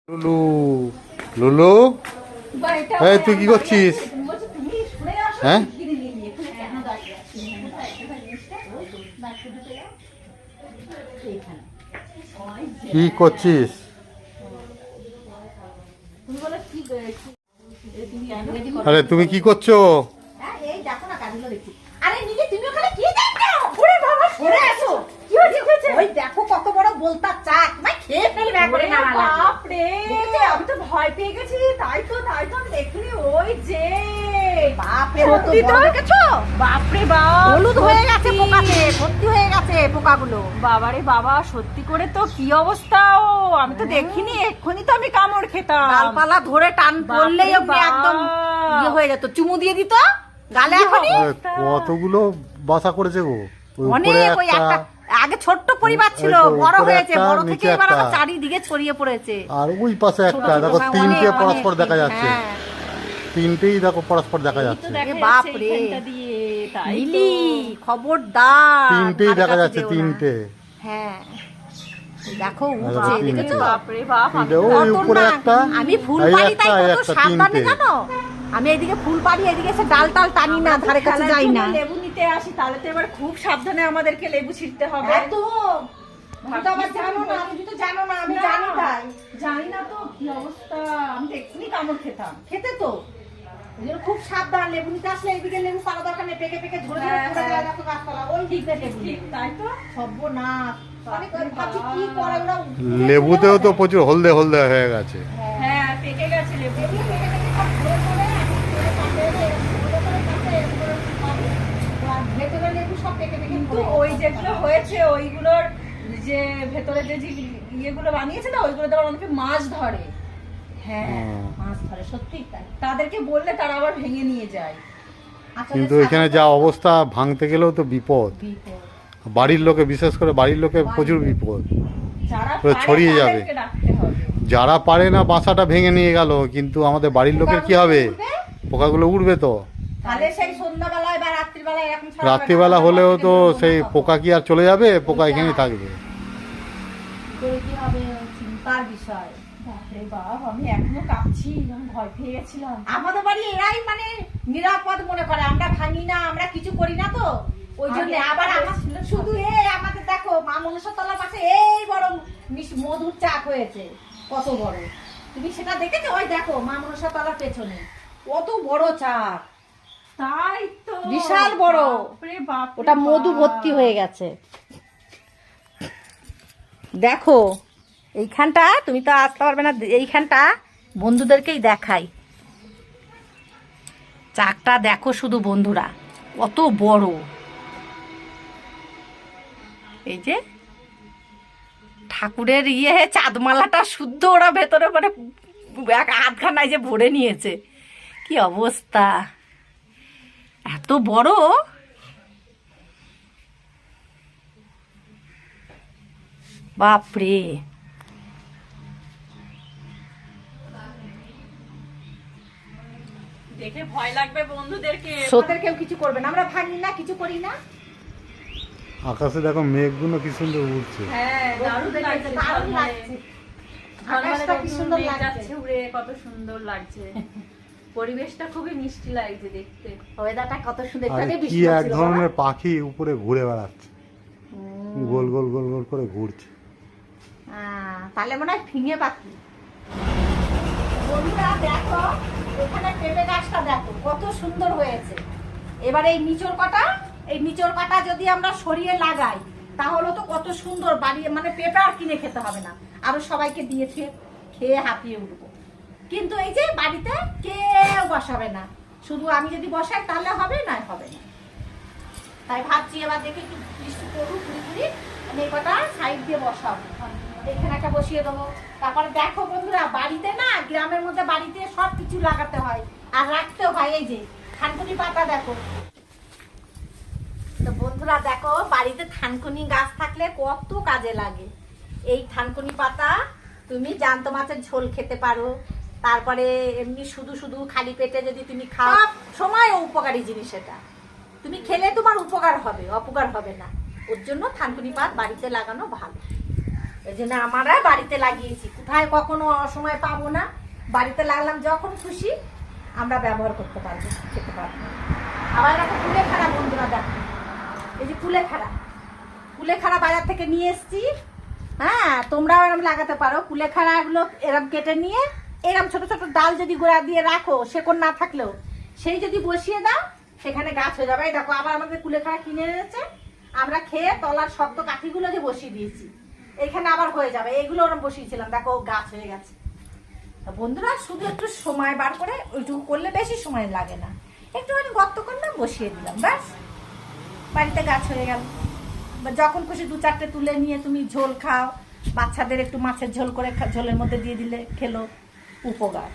লুলু লুলু এই তুই কি করছিস? হ্যাঁ কি করছিস? আরে তুমি কি করছো? দেখো কত বড় বলতা চাক খেয়ে ফেলবে। আমি তো ভয় পেয়ে গেছি, তাই তো দেখিনি। ওই যে বাপরে, সত্যি তো দেখেছো? বাপরে বাপ, হলুদ হয়ে গেছে পোকাতে, ভর্তি হয়ে গেছে পোকাগুলো। বাবারে বাবা, সত্যি করে তো কি অবস্থা! ও আমি তো দেখিনি, এক্ষুনি তো আমি কামড় খেতাম। ডালপালা ধরে টান পড়লেই একদম ইয়ে হয়ে যেত, চুমু দিয়ে দিত গালে। এখনই কতগুলো বাসা করেছে গো। অনেক, ওই একটা আগে ছোট্ট পরিবার ছিল, বড় হয়েছে, বড় থেকে এবার আবার চারিদিকে ছড়িয়ে পড়েছে। আর ওই পাশে একটা দেখো, তিনটে পরস্পর দেখা যাচ্ছে। তিনটেই দেখো পরস্পর দেখা যাচ্ছে। বাপ রে মিলি, খবরদার, তিনটেই দেখা যাচ্ছে, তিনটে। হ্যাঁ দেখো উঠছে, দেখেছো? বাপরে বাপ, আমি ফুল পাড়ি, তাই কত সাবধানে জানো। আমি এইদিকে ফুল পাড়ি, এইদিকে এসে ডাল টাল টানি না, ধারে কাছে যাই না। লেবু নিতে আসি, তাহলে তো এবার খুব সাবধানে আমাদেরকে লেবু ছিঁড়তে হবে। জানি না তো কি অবস্থা, আমি তো এক্ষুনি কামড় খেতাম। খেতে তো খুব সাবধান, লেবু নিতে আসলে এইদিকে লেবু পাড়া দরকার নেই, পেকে পেকে ঝরে ঝরে পড়ে যায়। দেখো গাছপালা, ওই দিকে লেবু, তাই তো সর্বনাশ। লেবুতেও তো প্রচুর হলদে হলদে হয়ে গেছে। হ্যাঁ পেকে গেছে লেবু। কিন্তু ওই যেগুলো হয়েছে, ওইগুলোর যে ভেতরে যে ইয়েগুলো বানিয়েছে না, ওইগুলো আবার অনেকে মাছ ধরে। হ্যাঁ মাছ ধরে, সত্যি তাই। তাদেরকে বললে তারা আবার ভেঙে নিয়ে যায়। কিন্তু এখানে যা অবস্থা, ভাঙতে গেলেও তো বিপদ। বাড়ির লোকে, বিশেষ করে বাড়ির লোকে প্রচুর বিপদ, ছড়িয়ে যাবে। যারা পারে না বাসাটা ভেঙে নিয়ে গেল, কিন্তু আমাদের বাড়ির লোকের কি হবে? পোকাগুলো উড়বে তো। রাত্রিবেলা হলেও তো সেই পোকা কি আর চলে যাবে? পোকা এখানেই থাকবে। চিন্তার বিষয়। আমি এখনো কাঁপছি, ভয় পেয়ে গেছিলাম। আমাদের বাড়ি এরাই মানে নিরাপদ মনে করে, আমরা ভাঙি না, আমরা কিছু করি না তো, ওই জন্য। আবার শুধু আমাদের দেখো, মা মনসা তলার পাশে এই বড় মধুর চাক হয়েছে, কত বড়। তুমি সেটা দেখেছো? ওই দেখো মা মনসা তলার পেছনে কত বড় চাক। তাই তো, বিশাল বড়। ওটা মধু ভর্তি হয়ে গেছে। দেখো এইখানটা, তুমি তো আসতে পারবে না, এইখানটা বন্ধুদেরকেই দেখাই। চাকটা দেখো শুধু বন্ধুরা, কত বড়। এই যে ঠাকুরের চাঁদমালাটা শুদ্ধ ওরা ভেতরে মানে আধখানায় যে ভরে নিয়েছে। কি অবস্থা, এত বড়। বাপরে, দেখে ভয় লাগবে বন্ধুদেরকে। কেউ কিছু করবে না, আমরা ভাঙি না, কিছু করি না। আকাশে দেখো মেঘগুলো কি সুন্দর উড়ছে। হ্যাঁ দারুণ লাগছে, দারুণ লাগছে। আকাশটা কি সুন্দর লাগছে, উড়ে কত সুন্দর লাগছে। পরিবেশটা খুবই মিষ্টি লাগছে দেখতে, ওয়েদারটা কত সুন্দর। কি এক ধরনের পাখি উপরে ঘুরে বেড়াচ্ছে, গোল গোল গোল গোল করে ঘুরছে। তাহলে মনে হয় ফিঙে পাখি। বন্ধুরা দেখো, এখানে পেঁপে গাছটা দেখো কত সুন্দর হয়েছে। এবার এই নিচর কাটা যদি আমরা সরিয়ে লাগাই, তাহলে তো কত সুন্দর বাড়ি, মানে পেঁপে আর কিনে খেতে হবে না, আরো সবাইকে দিয়ে খেয়ে হাঁপিয়ে উঠবো। কিন্তু এই যে বাড়িতে কেউ বসাবে না, শুধু আমি যদি বসাই তাহলে হবে, না হবে না। তাই ভাবছি এবার দেখে একটু বৃষ্টি করুক, পুরি আমি এই কটা সাইড দিয়ে বসাবো, এখানে একটা বসিয়ে দেবো। তারপরে দেখো বন্ধুরা, বাড়িতে না, গ্রামের মধ্যে বাড়িতে সব কিছু লাগাতে হয় আর রাখতে হয়। এই যে থানকুনি পাতা দেখো তো বন্ধুরা, দেখো বাড়িতে থানকুনি গাছ থাকলে কত কাজে লাগে। এই থানকুনি পাতা তুমি জ্যান্ত মাছের ঝোল খেতে পারো, তারপরে এমনি শুধু শুধু খালি পেটে যদি তুমি খাও, সময় উপকারী জিনিস। এটা তুমি খেলে তোমার উপকার হবে, অপকার হবে না। ওর জন্য থানকুনি পাত বাড়িতে লাগানো ভালো, এই জন্য আমরা বাড়িতে লাগিয়েছি। কোথায় কখনো অসময় পাবো না, বাড়িতে লাগলাম যখন খুশি আমরা ব্যবহার করতে পারবো, খেতে পারবো। আবার দেখো কুলেখাড়া বন্ধুরা, দেখো এই যে কুলেখাড়া বাজার থেকে নিয়ে এসছি। হ্যাঁ, তোমরাও এরকম লাগাতে পারো। কুলেখাড়াগুলো এরকম কেটে নিয়ে এরকম ছোট ছোট ডাল যদি গোড়া দিয়ে রাখো, শেকড় না থাকলেও সেই যদি বসিয়ে দাও, সেখানে গাছ হয়ে যাবে। এই দেখো আবার আমাদের কুলেখাড়া কিনে এনেছে, আমরা খেয়ে তলার শক্ত কাঠিগুলো যে বসিয়ে দিয়েছি, এখানে আবার হয়ে যাবে। এগুলো ওরকম বসিয়েছিলাম, দেখো গাছ হয়ে গেছে। বন্ধুরা শুধু একটু সময় বার করে ওইটুকু করলে বেশি সময় লাগে না, একটুখানি গর্ত করলাম, বসিয়ে দিলাম, ব্যাস বাড়িতে গাছ হয়ে গেল। যখন খুশি 2-4টে তুলে নিয়ে তুমি ঝোল খাও, বাচ্চাদের একটু মাছের ঝোল করে ঝোলের মধ্যে দিয়ে দিলে খেলো, উপকার।